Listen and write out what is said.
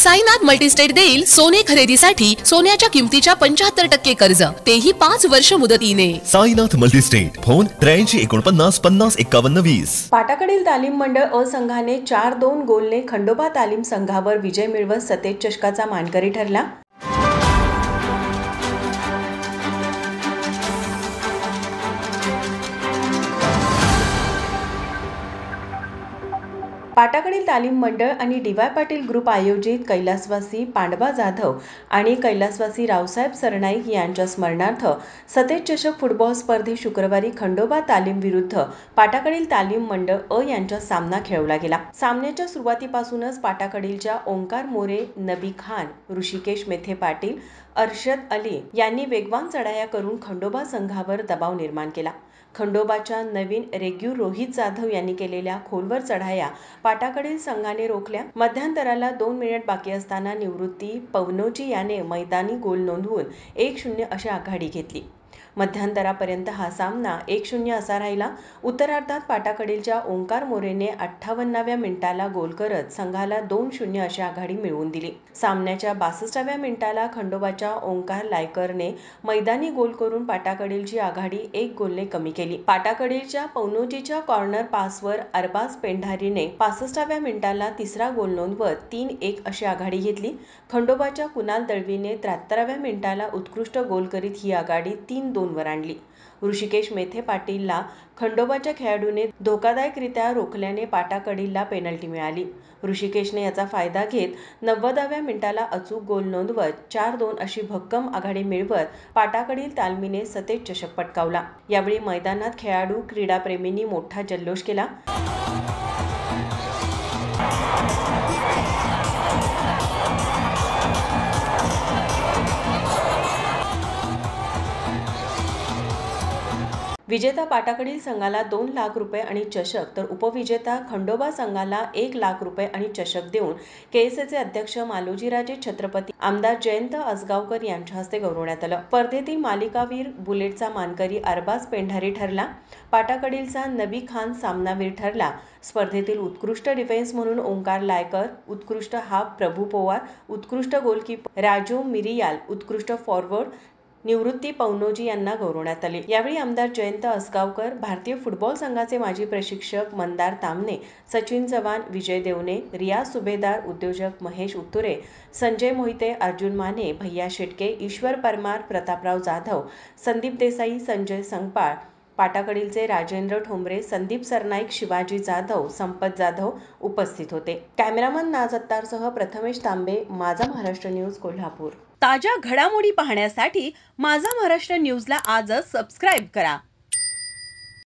Sainath multi-state देईल सोने खरेदीसाठी सोन्याच्या किमतीच्या 75% कर्ज, तेही 5 वर्ष मुदतीने। Sainath multistate, phone 83 49 50 51 20। पाटाकडील तालीम मंडळ अ संघाने 4-2 गोलने खंडोबा तालीम संघावर विजय मिळवत सतेज चषकाचा मानकरी ठरला। पाटाकडील तालीम मंडळ आणि डी.वाय. पाटील ग्रुप आयोजित कैलासवासी पांडवा जाधव आणि कैलासवासी रावसाहेब सरनाईक यांच्या स्मरणार्थ सतेज चषक फुटबॉल स्पर्धेत शुक्रवारी खंडोबा तालीम विरुद्ध पाटाकडील तालीम मंडळ अ यांचा सामना खेळवला गेला। सामन्याच्या सुरुवातीपासूनच पाटाकडीलच्या ओंकार मोरे, नबी खान, ऋषिकेश मेथे पाटील, अर्शद अली यांनी वेगवान चढाया करून खंडोबा संघावर दबाव निर्माण केला। खंडोबाच्या नवीन रेग्यू रोहित जाधव यांनी केलेल्या खोलवर चढाया पाटाकडील संघाने रोखल्या। मध्यांतराला 2 मिनिट बाकी असताना निवृत्ती पवनोजी याने मैदानी गोल नोंदवून 1-0 अशी आघाडी घेतली। मध्यांतरापर्यंत हा सामना 1-0 असा राहिला। उत्तरार्धात पाटाकडीलच्या ओंकार मोरेने 58व्या मिनिटाला गोल करत संघाला 2-0 अशी आघाडी मिळवून दिली। सामन्याच्या 62व्या मिनिटाला खंडोबाच्या ओंकार लायकरने मैदानी गोल करून पाटाकडीलची आघाडी 1 गोलने कमी केली। पाटाकडीलच्या पवनोजीच्या कॉर्नर पासवर अरबाज पेंढारीने 65व्या मिनिटाला तिसरा गोल नोंदवत 3-1 अशी आघाडी घेतली। खंडोबाच्या कुणाल दळवीने 73व्या मिनिटाला उत्कृष्ट गोल करीत ही आघाडी 3-2 वर आणली। ऋषिकेश मेथे पाटीलला खंडोबाच्या खेळाडूने धोकादायकरित्या रोखल्याने पाटाकडीलला पेनल्टी मिळाली। ऋषिकेशने याचा फायदा घेत 90व्या मिनिटाला अचूक गोल नोंदवत 4-2 अशी भक्कम आघाडी मिळवत पाटाकडील तालमीने सतेज चषक पटकावला। यावेळी मैदानात खेळाडू, क्रीडाप्रेमींनी मोठा जल्लोष केला। विजेता पाटाकडील संघाला 2 लाख रुपये आणि चषक, तर उपविजेता खंडोबा संघाला 1 लाख रुपये आणि चषक देऊन केएसएचे अध्यक्ष मालोजीराजे छत्रपती आमदार जयंत असगावकर यांच्या हस्ते गौरवण्यात आलं। स्पर्धेतील मालिकावीर बुलेटचा मानकरी अरबाज पेंढारी ठरला। पाटाकडीलचा नबी खान सामनावीर ठरला। स्पर्धेतील उत्कृष्ट डिफेन्स म्हणून ओंकार लायकर, उत्कृष्ट हाफ प्रभू पोवार, उत्कृष्ट गोलकीपर राजू मिरियाल, उत्कृष्ट फॉरवर्ड निवृत्ती पवनोजी यांना गौरवण्यात आले। यावेळी आमदार जयंत असगावकर, भारतीय फुटबॉल संघाचे माजी प्रशिक्षक मंदार तामणे, सचिन चव्हाण, विजय देवणे, रियाज सुभेदार, उद्योजक महेश उत्तुरे, संजय मोहिते, अर्जुन माने, भैया शेटके, ईश्वर परमार, प्रतापराव जाधव, संदीप देसाई, संजय संगपाळ, पाटाकडीलचे राजेंद्र ठोंबरे, संदीप सरनाईक, शिवाजी जाधव, संपत जाधव उपस्थित होते। कॅमेरामन नाज अत्तारसह प्रथमेश तांबे, माझा महाराष्ट्र न्यूज, कोल्हापूर। ताज्या घडामोडी पाहण्यासाठी माझा महाराष्ट्र न्यूजला आजच सबस्क्राईब करा।